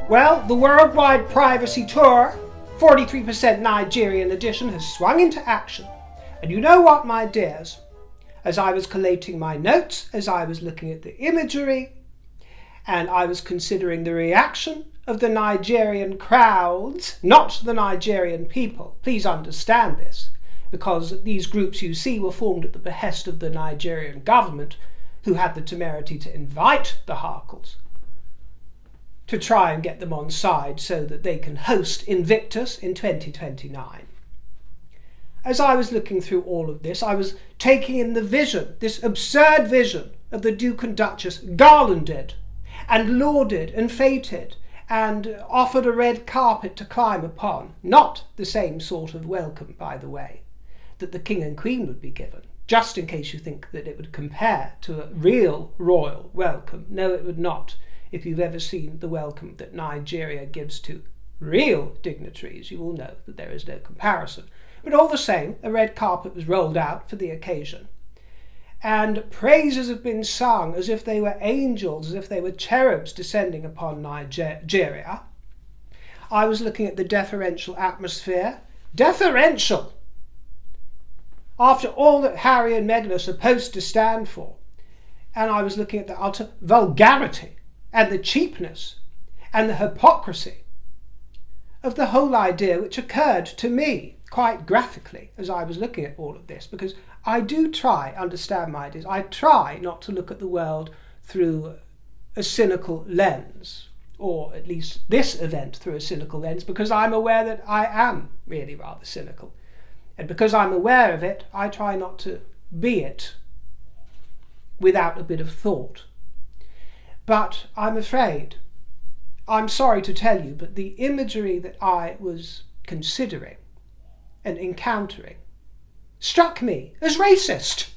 Well, the worldwide privacy tour, 43% Nigerian edition, has swung into action. And you know what, my dears? As I was collating my notes, as I was looking at the imagery, and I was considering the reaction of the Nigerian crowds, not the Nigerian people. Please understand this, because these groups you see were formed at the behest of the Nigerian government, who had the temerity to invite the Harkles to try and get them on side so that they can host Invictus in 2029. As I was looking through all of this, I was taking in the vision, this absurd vision of the Duke and Duchess garlanded and lauded and feted and offered a red carpet to climb upon. Not the same sort of welcome, by the way, that the King and Queen would be given, just in case you think that it would compare to a real royal welcome. No, it would not. If you've ever seen the welcome that Nigeria gives to real dignitaries, you will know that there is no comparison. But all the same, a red carpet was rolled out for the occasion, and praises have been sung as if they were angels, as if they were cherubs descending upon Nigeria. I was looking at the deferential atmosphere. Deferential! After all that Harry and Meghan are supposed to stand for. And I was looking at the utter vulgarity and the cheapness and the hypocrisy of the whole idea, which occurred to me quite graphically as I was looking at all of this, because I do try, understand my ideas, I try not to look at the world through a cynical lens, or at least this event through a cynical lens, because I'm aware that I am really rather cynical. And because I'm aware of it, I try not to be it without a bit of thought. But I'm afraid, I'm sorry to tell you, but the imagery that I was considering and encountering struck me as racist.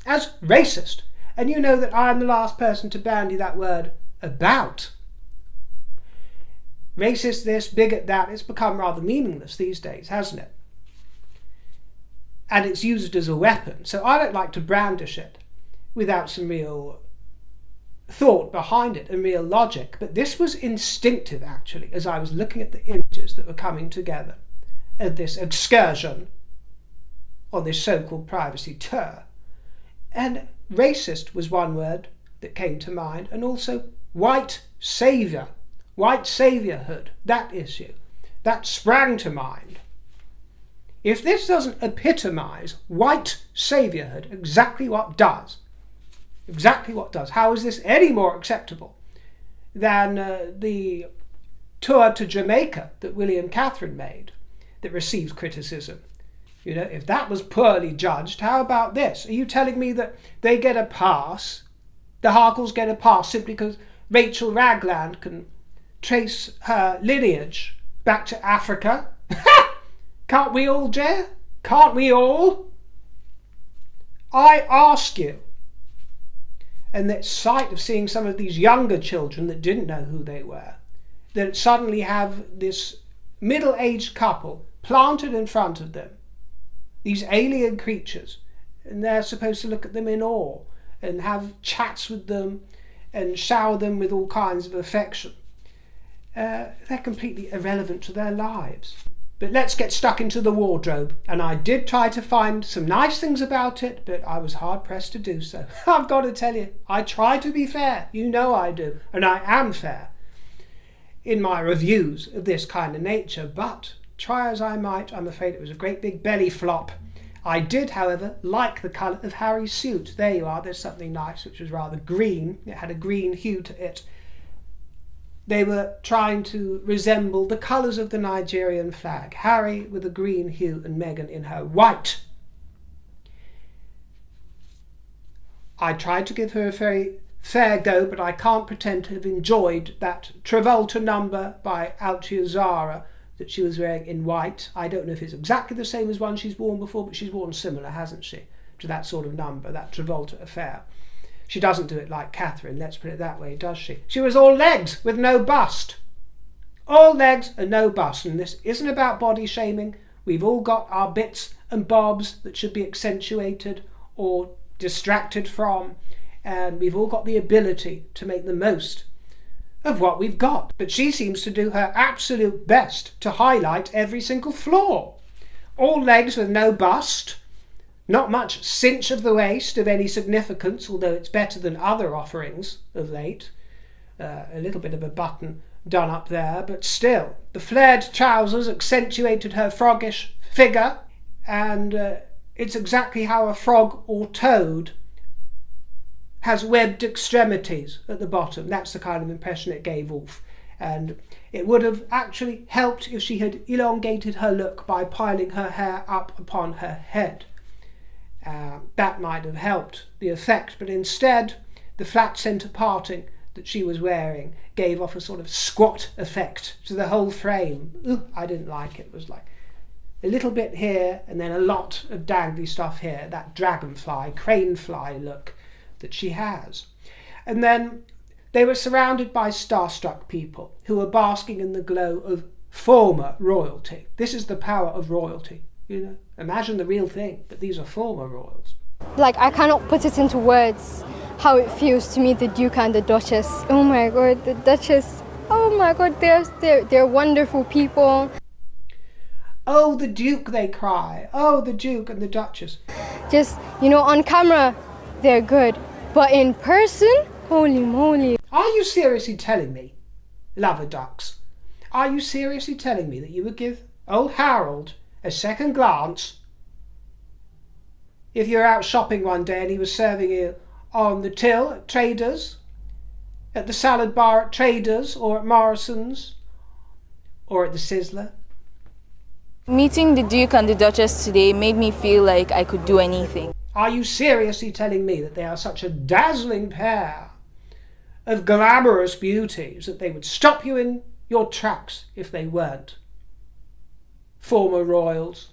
As racist. And you know that I'm the last person to bandy that word about. Racist this, bigot that, it's become rather meaningless these days, hasn't it? And it's used as a weapon. So I don't like to brandish it without some real thought behind it and real logic. But this was instinctive, actually, as I was looking at the images that were coming together of this excursion on this so-called privacy tour. And racist was one word that came to mind, and also white saviour, white saviourhood, that issue, that sprang to mind. If this doesn't epitomise white saviourhood, exactly what does? Exactly what does? How is this any more acceptable than the tour to Jamaica that William Catherine made that received criticism? You know, if that was poorly judged, how about this? Are you telling me that they get a pass, the Harkles get a pass simply because Rachel Ragland can trace her lineage back to Africa? Can't we all, Jer? Can't we all? I ask you. And that sight of seeing some of these younger children that didn't know who they were, that suddenly have this middle-aged couple planted in front of them, these alien creatures, and they're supposed to look at them in awe and have chats with them and shower them with all kinds of affection. They're completely irrelevant to their lives. But let's get stuck into the wardrobe. And I did try to find some nice things about it, but I was hard-pressed to do so. I've got to tell you, I try to be fair. You know I do. And I am fair in my reviews of this kind of nature. But try as I might, I'm afraid it was a great big belly flop. I did, however, like the colour of Harry's suit. There you are. There's something nice, which was rather green. It had a green hue to it. They were trying to resemble the colours of the Nigerian flag. Harry with a green hue and Meghan in her white. I tried to give her a very fair go, but I can't pretend to have enjoyed that Travolta number by Alcia Zara that she was wearing in white. I don't know if it's exactly the same as one she's worn before, but she's worn similar, hasn't she, to that sort of number, that Travolta affair. She doesn't do it like Catherine, let's put it that way, does she? She was all legs with no bust. All legs and no bust. And this isn't about body shaming. We've all got our bits and bobs that should be accentuated or distracted from. And we've all got the ability to make the most of what we've got. But she seems to do her absolute best to highlight every single flaw. All legs with no bust, not much cinch of the waist of any significance, although it's better than other offerings of late. A little bit of a button done up there, but still. The flared trousers accentuated her froggish figure, and it's exactly how a frog or toad has webbed extremities at the bottom. That's the kind of impression it gave off. And it would have actually helped if she had elongated her look by piling her hair up upon her head. That might have helped the effect, but instead the flat centre parting that she was wearing gave off a sort of squat effect to the whole frame. Ooh, I didn't like it. It was like a little bit here and then a lot of dangly stuff here, that dragonfly, cranefly look that she has. And then they were surrounded by starstruck people who were basking in the glow of former royalty. This is the power of royalty, you know. Imagine the real thing, but these are former royals. Like, I cannot put it into words how it feels to meet the Duke and the Duchess. Oh my God, the Duchess. Oh my God, they're wonderful people. Oh, the Duke, they cry. Oh, the Duke and the Duchess. Just, you know, on camera, they're good. But in person, holy moly. Are you seriously telling me, lover ducks, are you seriously telling me that you would give old Harold a second glance if you were out shopping one day and he was serving you on the till at Traders, at the salad bar at Traders, or at Morrison's, or at the Sizzler? Meeting the Duke and the Duchess today made me feel like I could do anything. Are you seriously telling me that they are such a dazzling pair of glamorous beauties that they would stop you in your tracks if they weren't former royals?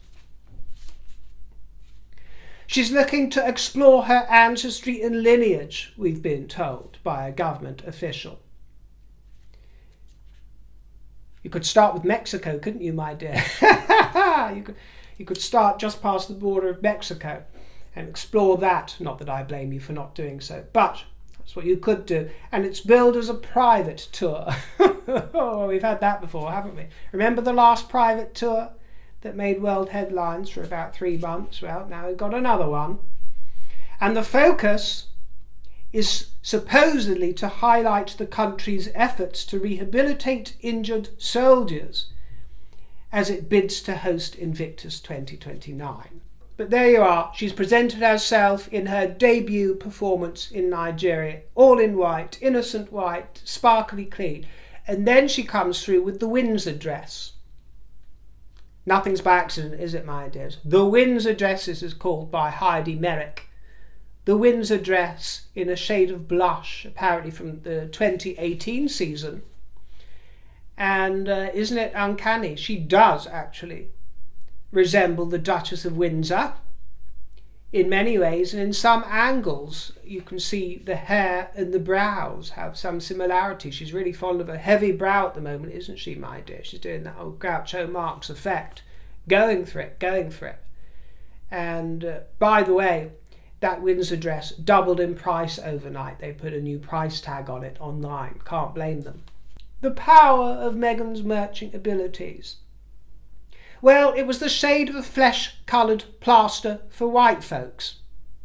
She's looking to explore her ancestry and lineage, we've been told by a government official. You could start with Mexico, couldn't you, my dear? You could start just past the border of Mexico and explore that. Not that I blame you for not doing so, but that's what you could do. And it's billed as a private tour. Oh, we've had that before, haven't we? Remember the last private tour that made world headlines for about 3 months? Well, now we've got another one. And the focus is supposedly to highlight the country's efforts to rehabilitate injured soldiers as it bids to host Invictus 2029. But there you are, she's presented herself in her debut performance in Nigeria, all in white, innocent white, sparkly clean, and then she comes through with the Windsor dress. Nothing's by accident, is it, my dears? The Windsor dress is called by Heidi Merrick. The Windsor dress in a shade of blush, apparently from the 2018 season. And isn't it uncanny? She does actually resemble the Duchess of Windsor in many ways, and in some angles you can see the hair and the brows have some similarity. She's really fond of a heavy brow at the moment, isn't she, my dear? She's doing that old Groucho Marx effect, going for it. And by the way, that Windsor dress doubled in price overnight. They put a new price tag on it online. Can't blame them. The power of Meghan's merchant abilities. Well, it was the shade of a flesh-coloured plaster for white folks.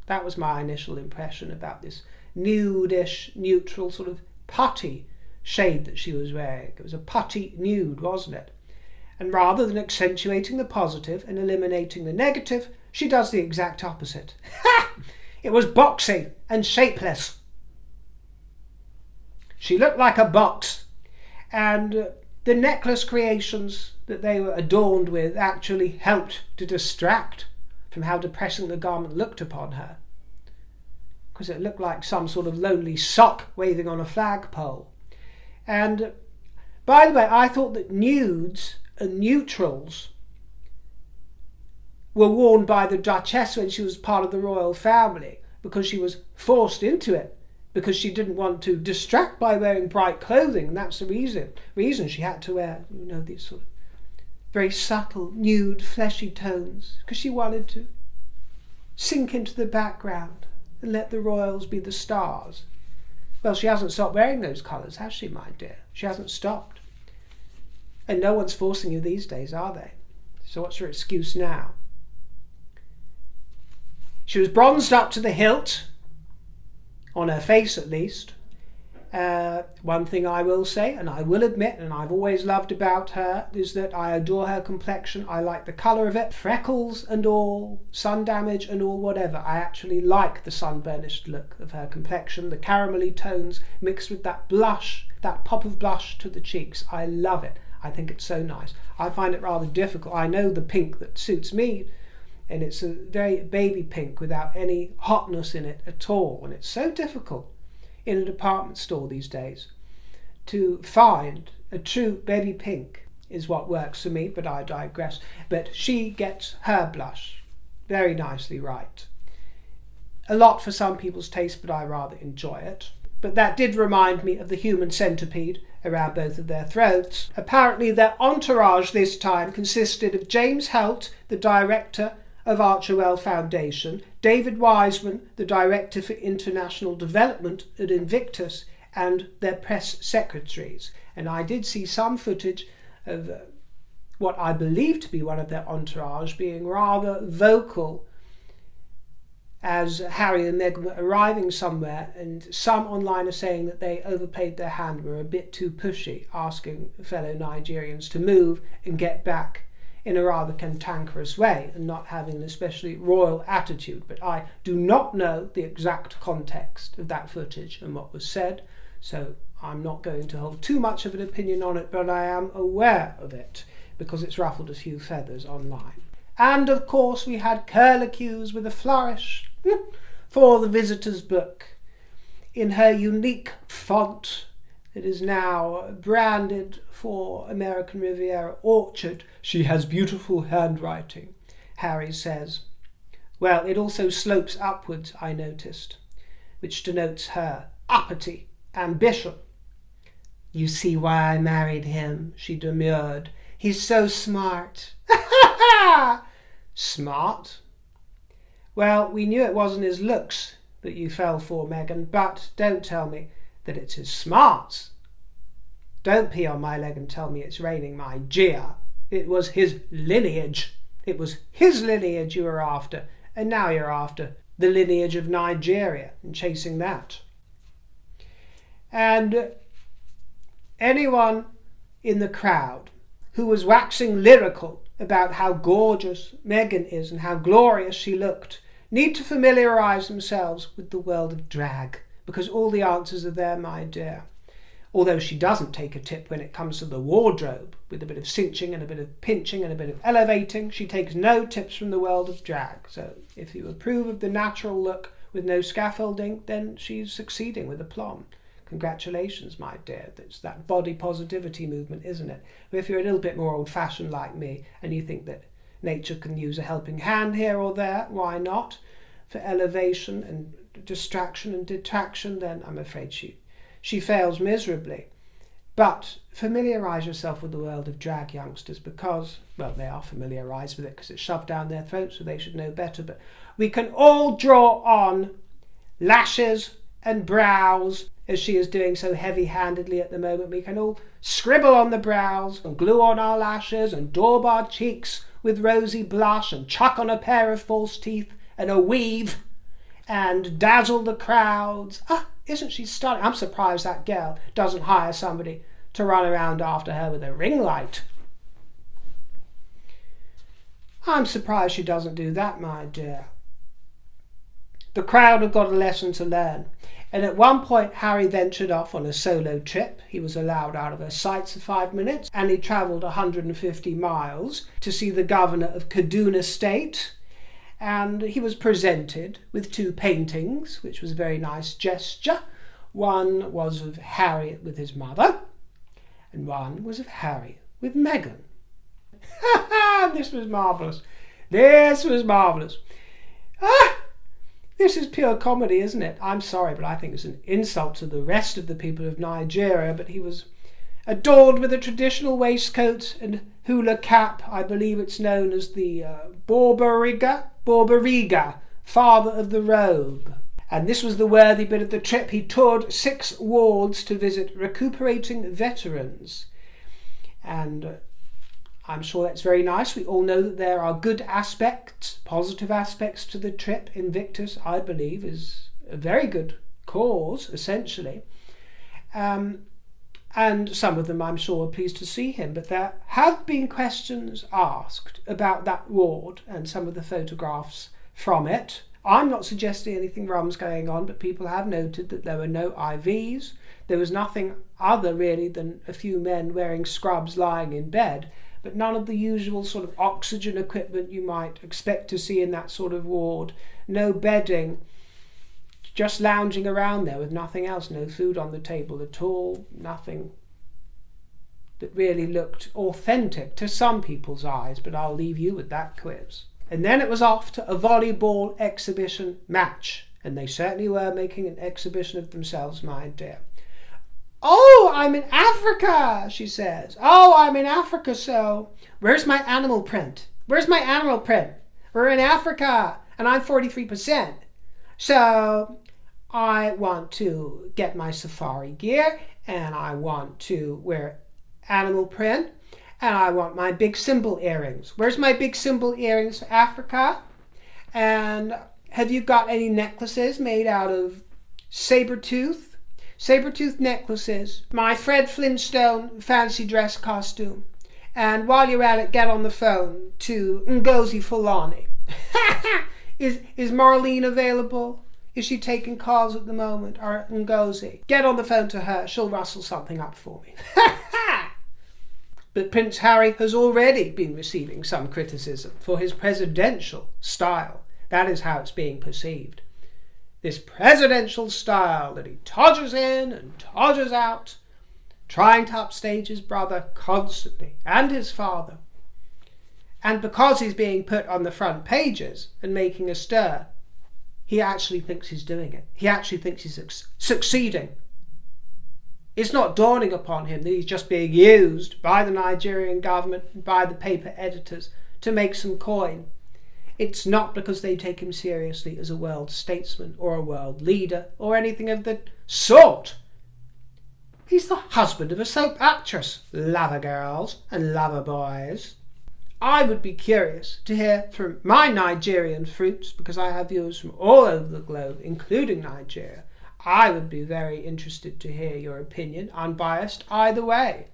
That was my initial impression about this nude-ish, neutral, sort of putty shade that she was wearing. It was a putty nude, wasn't it? And rather than accentuating the positive and eliminating the negative, she does the exact opposite. Ha! It was boxy and shapeless. She looked like a box, and the necklace creations that they were adorned with actually helped to distract from how depressing the garment looked upon her, because it looked like some sort of lonely sock waving on a flagpole. And by the way, I thought that nudes and neutrals were worn by the Duchess when she was part of the royal family, because she was forced into it, because she didn't want to distract by wearing bright clothing, and that's the reason she had to wear, you know, these sort of very subtle, nude, fleshy tones, because she wanted to sink into the background and let the royals be the stars. Well, she hasn't stopped wearing those colours, has she, my dear? She hasn't stopped. And no one's forcing you these days, are they? So what's your excuse now? She was bronzed up to the hilt, on her face at least. One thing I will say, and I will admit, and I've always loved about her, is that I adore her complexion. I like the colour of it, freckles and all, sun damage and all, whatever. I actually like the sun-burnished look of her complexion, the caramelly tones mixed with that blush, that pop of blush to the cheeks. I love it. I think it's so nice. I find it rather difficult. I know the pink that suits me, and it's a very baby pink without any hotness in it at all, and it's so difficult in a department store these days to find a true baby pink is what works for me, but I digress. But she gets her blush very nicely right. A lot for some people's taste, but I rather enjoy it. But that did remind me of the human centipede around both of their throats. Apparently their entourage this time consisted of James Helt, the director of Archewell Foundation, David Wiseman, the Director for International Development at Invictus, and their press secretaries. And I did see some footage of what I believe to be one of their entourage being rather vocal as Harry and Meghan were arriving somewhere, and some online are saying that they overplayed their hand, were a bit too pushy, asking fellow Nigerians to move and get back in a rather cantankerous way and not having an especially royal attitude. But I do not know the exact context of that footage and what was said, so I'm not going to hold too much of an opinion on it, but I am aware of it because it's ruffled a few feathers online. And of course we had curlicues with a flourish for the visitor's book in her unique font that is now branded for American Riviera Orchard. She has beautiful handwriting, Harry says. Well, it also slopes upwards, I noticed, which denotes her uppity ambition. You see why I married him, she demurred. He's so smart. Smart? Well, we knew it wasn't his looks that you fell for, Meghan, but don't tell me that it's his smarts. Don't pee on my leg and tell me it's raining, my dear. It was his lineage. It was his lineage you were after, and now you're after the lineage of Nigeria and chasing that. And anyone in the crowd who was waxing lyrical about how gorgeous Meghan is and how glorious she looked need to familiarise themselves with the world of drag, because all the answers are there, my dear. Although she doesn't take a tip when it comes to the wardrobe, with a bit of cinching and a bit of pinching and a bit of elevating, she takes no tips from the world of drag. So if you approve of the natural look with no scaffolding, then she's succeeding with aplomb. Congratulations, my dear. It's that body positivity movement, isn't it? But if you're a little bit more old-fashioned like me and you think that nature can use a helping hand here or there, why not? For elevation and distraction and detraction, then I'm afraid she fails miserably. But familiarise yourself with the world of drag, youngsters, because, well, they are familiarised with it because it's shoved down their throats, so they should know better. But we can all draw on lashes and brows, as she is doing so heavy-handedly at the moment. We can all scribble on the brows and glue on our lashes and daub our cheeks with rosy blush and chuck on a pair of false teeth and a weave and dazzle the crowds. Isn't she stunning? I'm surprised that girl doesn't hire somebody to run around after her with a ring light. I'm surprised she doesn't do that, my dear. The crowd have got a lesson to learn. And at one point, Harry ventured off on a solo trip. He was allowed out of her sight for 5 minutes, and he travelled 150 miles to see the governor of Kaduna State. And he was presented with 2 paintings, which was a very nice gesture. One was of Harry with his mother, and one was of Harry with Meghan. This was marvellous. This was marvellous. This is pure comedy, isn't it? I'm sorry, but I think it's an insult to the rest of the people of Nigeria. But he was adorned with a traditional waistcoat and hula cap. I believe it's known as the Borboriga, father of the robe. And this was the worthy bit of the trip. He toured 6 wards to visit recuperating veterans. And I'm sure that's very nice. We all know that there are good aspects, positive aspects to the trip. Invictus, I believe, is a very good cause, essentially. And some of them, I'm sure, are pleased to see him. But there have been questions asked about that ward and some of the photographs from it. I'm not suggesting anything wrong's going on, but people have noted that there were no IVs. There was nothing other, really, than a few men wearing scrubs lying in bed, but none of the usual sort of oxygen equipment you might expect to see in that sort of ward. No bedding, just lounging around there with nothing else, no food on the table at all, nothing that really looked authentic to some people's eyes, but I'll leave you with that quiz. And then it was off to a volleyball exhibition match, and they certainly were making an exhibition of themselves, my dear. "Oh, I'm in Africa," she says. "Oh, I'm in Africa, so where's my animal print? Where's my animal print? We're in Africa, and I'm 43%. So I want to get my safari gear, and I want to wear animal print, and I want my big symbol earrings. Where's my big symbol earrings for Africa? And have you got any necklaces made out of saber-tooth necklaces? My Fred Flintstone fancy dress costume. And while you're at it, get on the phone to Ngozi Fulani." Is Marlene available? Is she taking calls at the moment? Or Ngozi? Get on the phone to her. She'll rustle something up for me. But Prince Harry has already been receiving some criticism for his presidential style. That is how it's being perceived. This presidential style that he todges in and todges out, trying to upstage his brother constantly, and his father. And because he's being put on the front pages and making a stir, he actually thinks he's doing it. He actually thinks he's succeeding. It's not dawning upon him that he's just being used by the Nigerian government and by the paper editors to make some coin. It's not because they take him seriously as a world statesman or a world leader or anything of the sort. He's the husband of a soap actress, lover girls and lover boys. I would be curious to hear from my Nigerian fruits, because I have viewers from all over the globe, including Nigeria. I would be very interested to hear your opinion, unbiased either way.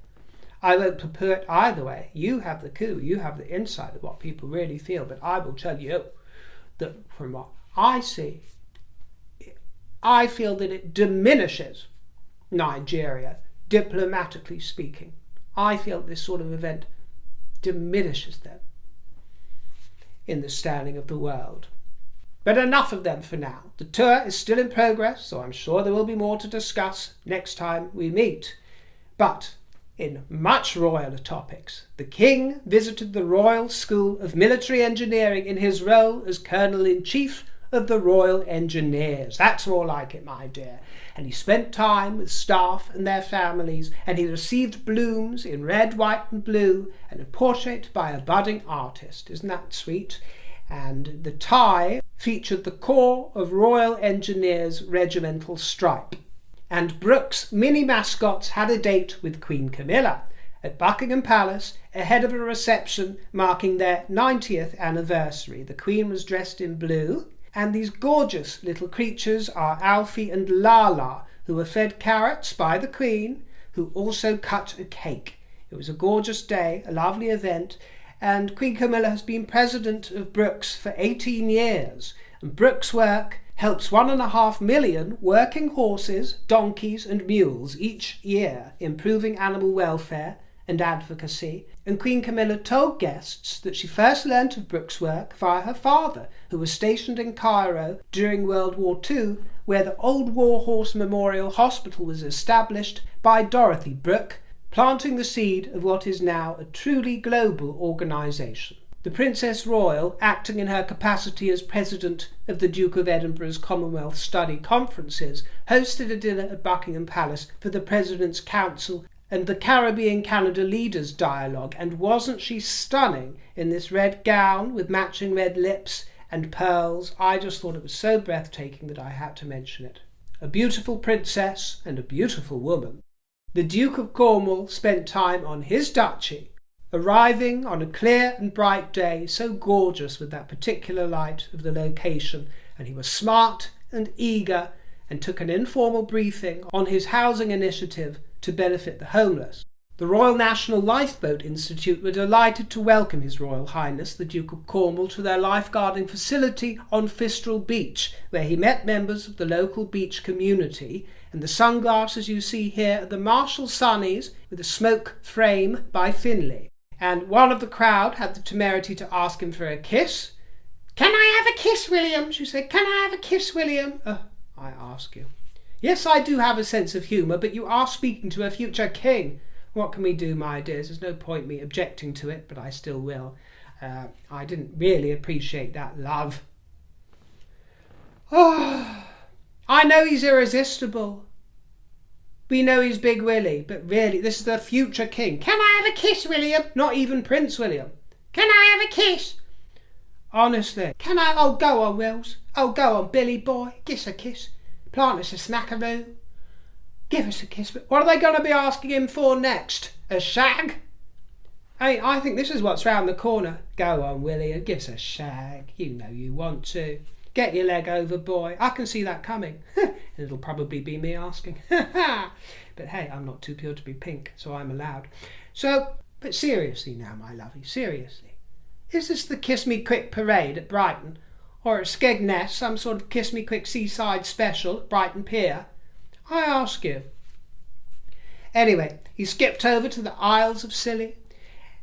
I won't purport either way. You have the coup, you have the insight of what people really feel, but I will tell you that from what I see, I feel that it diminishes Nigeria, diplomatically speaking. I feel this sort of event diminishes them in the standing of the world. But enough of them for now. The tour is still in progress, so I'm sure there will be more to discuss next time we meet. But in much royaler topics, the King visited the Royal School of Military Engineering in his role as Colonel-in-Chief of the Royal Engineers. That's more like it, my dear. And he spent time with staff and their families, and he received blooms in red, white and blue, and a portrait by a budding artist. Isn't that sweet? And the tie featured the Corps of Royal Engineers regimental stripe. And Brooks' mini mascots had a date with Queen Camilla at Buckingham Palace ahead of a reception marking their 90th anniversary. The Queen was dressed in blue, and these gorgeous little creatures are Alfie and Lala, who were fed carrots by the Queen, who also cut a cake. It was a gorgeous day, a lovely event, and Queen Camilla has been president of Brooks for 18 years. And Brooks' work helps 1.5 million working horses, donkeys and mules each year, improving animal welfare and advocacy. And Queen Camilla told guests that she first learnt of Brooks' work via her father, who was stationed in Cairo during World War II, where the Old War Horse Memorial Hospital was established by Dorothy Brooke, planting the seed of what is now a truly global organisation. The Princess Royal, acting in her capacity as President of the Duke of Edinburgh's Commonwealth Study Conferences, hosted a dinner at Buckingham Palace for the President's Council and the Caribbean-Canada Leaders Dialogue, and wasn't she stunning in this red gown with matching red lips and pearls. I just thought it was so breathtaking that I had to mention it. A beautiful princess and a beautiful woman. The Duke of Cornwall spent time on his duchy, arriving on a clear and bright day, so gorgeous with that particular light of the location, and he was smart and eager and took an informal briefing on his housing initiative to benefit the homeless. The Royal National Lifeboat Institute were delighted to welcome His Royal Highness the Duke of Cornwall to their lifeguarding facility on Fistral Beach, where he met members of the local beach community, and the sunglasses you see here are the Marshall Sunnies with a smoke frame by Finlay. And one of the crowd had the temerity to ask him for a kiss. "Can I have a kiss, William?" she said. "Can I have a kiss, William?" I ask you. Yes, I do have a sense of humour, but you are speaking to a future king. What can we do, my dears? There's no point me objecting to it, but I still will. I didn't really appreciate that love. Oh, I know he's irresistible. We know he's Big Willie, but really, this is the future king. "Can I have a kiss, William?" Not even Prince William. "Can I have a kiss?" Honestly. "Can I?" "Oh, go on, Wills. Oh, go on, Billy boy. Give us a kiss. Plant us a smackaroo. Give us a kiss." But what are they going to be asking him for next? A shag? I think this is what's round the corner. Go on, Willie, and give us a shag. You know you want to. Get your leg over, boy. I can see that coming. It'll probably be me asking. But hey, I'm not too pure to be pink, so I'm allowed. But seriously now, my lovey, seriously. Is this the Kiss Me Quick parade at Brighton? Or at Skegness, some sort of Kiss Me Quick seaside special at Brighton Pier? I ask you. Anyway, he skipped over to the Isles of Scilly,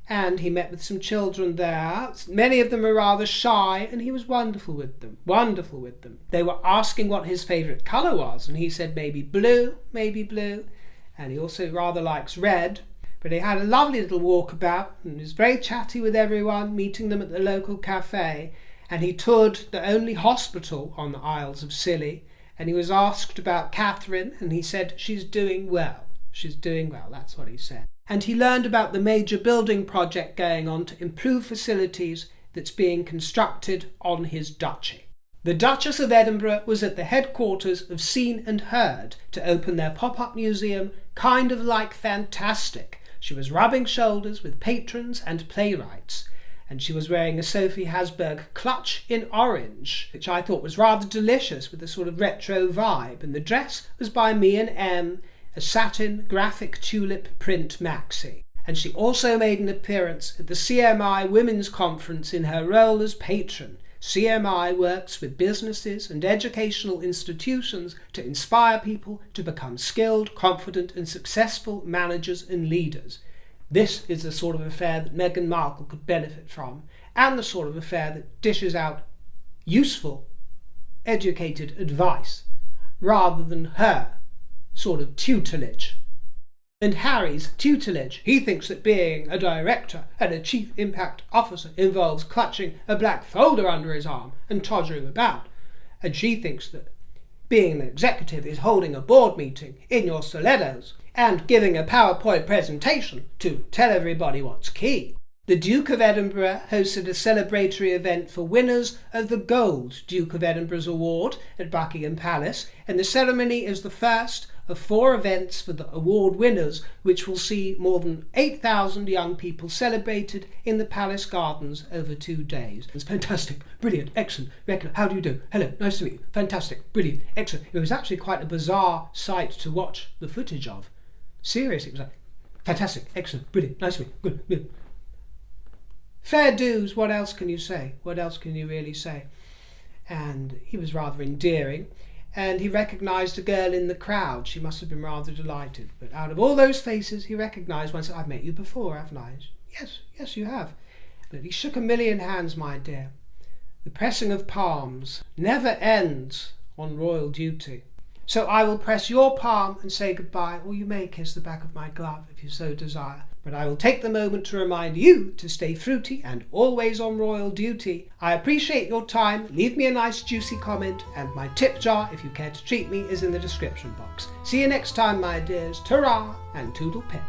and he met with some children there. Many of them were rather shy, and he was wonderful with them. Wonderful with them. They were asking what his favourite colour was, and he said maybe blue, and he also rather likes red. But he had a lovely little walkabout, and was very chatty with everyone, meeting them at the local cafe, and he toured the only hospital on the Isles of Scilly, and he was asked about Catherine, and he said, "She's doing well. She's doing well," that's what he said. And he learned about the major building project going on to improve facilities that's being constructed on his duchy. The Duchess of Edinburgh was at the headquarters of Seen and Heard to open their pop-up museum, kind of like Fantastic. She was rubbing shoulders with patrons and playwrights, and she was wearing a Sophie Hasberg clutch in orange, which I thought was rather delicious with a sort of retro vibe, and the dress was by Me and M, a satin graphic tulip print maxi. And she also made an appearance at the CMI Women's Conference in her role as patron. CMI works with businesses and educational institutions to inspire people to become skilled, confident and successful managers and leaders. This is the sort of affair that Meghan Markle could benefit from, and the sort of affair that dishes out useful, educated advice, rather than her sort of tutelage. And Harry's tutelage. He thinks that being a director and a chief impact officer involves clutching a black folder under his arm and toddling about. And she thinks that being an executive is holding a board meeting in your stilettos and giving a PowerPoint presentation to tell everybody what's key. The Duke of Edinburgh hosted a celebratory event for winners of the Gold Duke of Edinburgh's Award at Buckingham Palace, and the ceremony is the first of 4 events for the award winners, which will see more than 8,000 young people celebrated in the palace gardens over 2 days. It's fantastic, brilliant, excellent, how do you do? Hello, nice to meet you. Fantastic, brilliant, excellent. It was actually quite a bizarre sight to watch the footage of. Seriously, it was like, fantastic, excellent, brilliant, nice to meet you, good. Fair dues, what else can you say? What else can you really say? And he was rather endearing, and he recognised a girl in the crowd. She must have been rather delighted. But out of all those faces, he recognised one. Said, "I've met you before, haven't I?" Yes, you have. But he shook a million hands, my dear. The pressing of palms never ends on royal duty. So I will press your palm and say goodbye, or you may kiss the back of my glove if you so desire. But I will take the moment to remind you to stay fruity and always on royal duty. I appreciate your time. Leave me a nice juicy comment, and my tip jar, if you care to treat me, is in the description box. See you next time, my dears. Ta-ra and toodle pip.